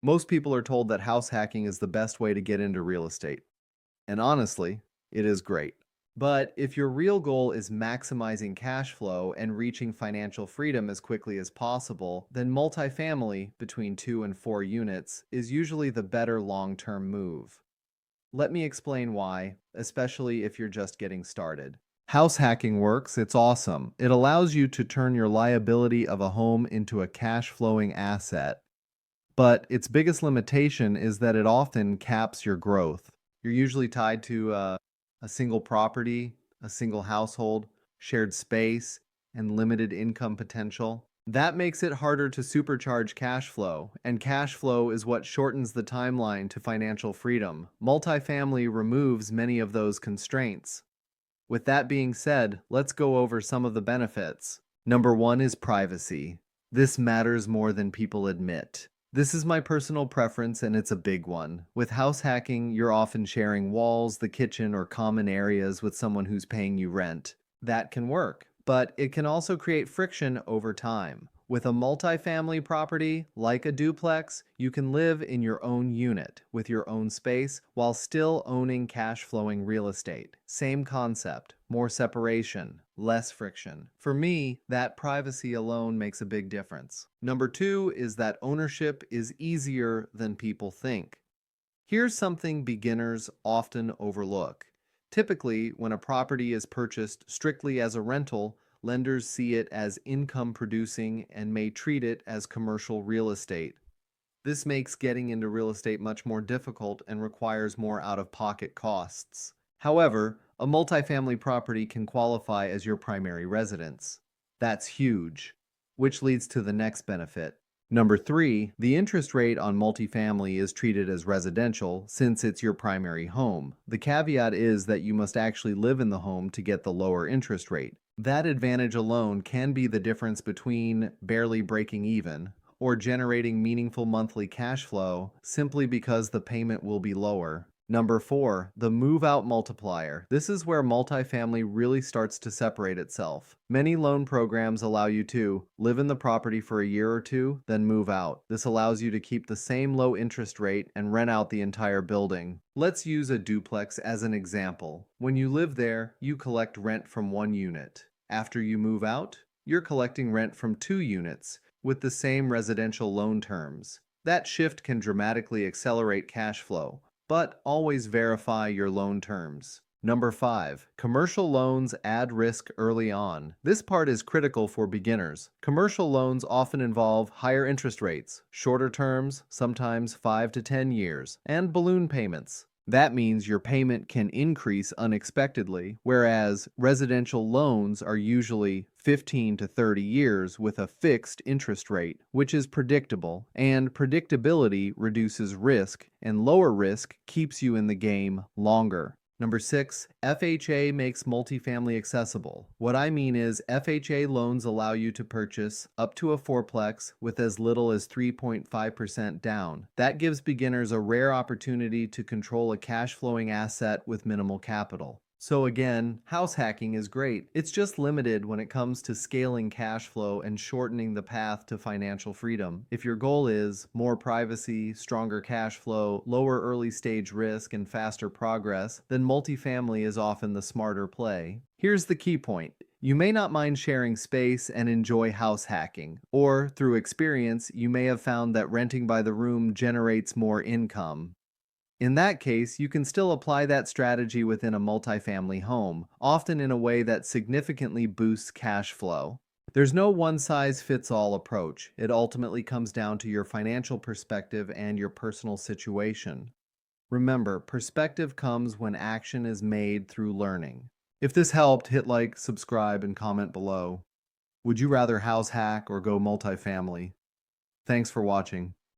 Most people are told that house hacking is the best way to get into real estate. And honestly, it is great. But if your real goal is maximizing cash flow and reaching financial freedom as quickly as possible, then multifamily between 2 and 4 units is usually the better long-term move. Let me explain why, especially if you're just getting started. House hacking works, it's awesome. It allows you to turn your liability of a home into a cash flowing asset. But its biggest limitation is that it often caps your growth. You're usually tied to a single property, a single household, shared space, and limited income potential. That makes it harder to supercharge cash flow, and cash flow is what shortens the timeline to financial freedom. Multifamily removes many of those constraints. With that being said, let's go over some of the benefits. Number one is privacy. This matters more than people admit. This is my personal preference, and it's a big one. With house hacking, you're often sharing walls, the kitchen, or common areas with someone who's paying you rent. That can work, but it can also create friction over time. With a multifamily property, like a duplex, you can live in your own unit with your own space while still owning cash flowing real estate. Same concept, more separation, less friction. For me, that privacy alone makes a big difference. Number two is that ownership is easier than people think. Here's something beginners often overlook. Typically, when a property is purchased strictly as a rental, lenders see it as income producing and may treat it as commercial real estate. This makes getting into real estate much more difficult and requires more out-of-pocket costs. However, a multifamily property can qualify as your primary residence. That's huge, which leads to the next benefit. Number three, the interest rate on multifamily is treated as residential since it's your primary home. The caveat is that you must actually live in the home to get the lower interest rate. That advantage alone can be the difference between barely breaking even or generating meaningful monthly cash flow simply because the payment will be lower. Number four, the move-out multiplier. This is where multifamily really starts to separate itself. Many loan programs allow you to live in the property for a year or two, then move out. This allows you to keep the same low interest rate and rent out the entire building. Let's use a duplex as an example. When you live there, you collect rent from one unit. After you move out, you're collecting rent from 2 units with the same residential loan terms. That shift can dramatically accelerate cash flow, but always verify your loan terms. Number five, commercial loans add risk early on. This part is critical for beginners. Commercial loans often involve higher interest rates, shorter terms, sometimes 5 to 10 years, and balloon payments. That means your payment can increase unexpectedly, whereas residential loans are usually 15 to 30 years with a fixed interest rate, which is predictable, and predictability reduces risk, and lower risk keeps you in the game longer. Number six, FHA makes multifamily accessible. What I mean is FHA loans allow you to purchase up to a fourplex with as little as 3.5% down. That gives beginners a rare opportunity to control a cash flowing asset with minimal capital. So again, house hacking is great. It's just limited when it comes to scaling cash flow and shortening the path to financial freedom. If your goal is more privacy, stronger cash flow, lower early stage risk, and faster progress, then multifamily is often the smarter play. Here's the key point. You may not mind sharing space and enjoy house hacking, or through experience, you may have found that renting by the room generates more income. In that case, you can still apply that strategy within a multifamily home, often in a way that significantly boosts cash flow. There's no one-size-fits-all approach. It ultimately comes down to your financial perspective and your personal situation. Remember, perspective comes when action is made through learning. If this helped, hit like, subscribe, and comment below. Would you rather house hack or go multifamily? Thanks for watching.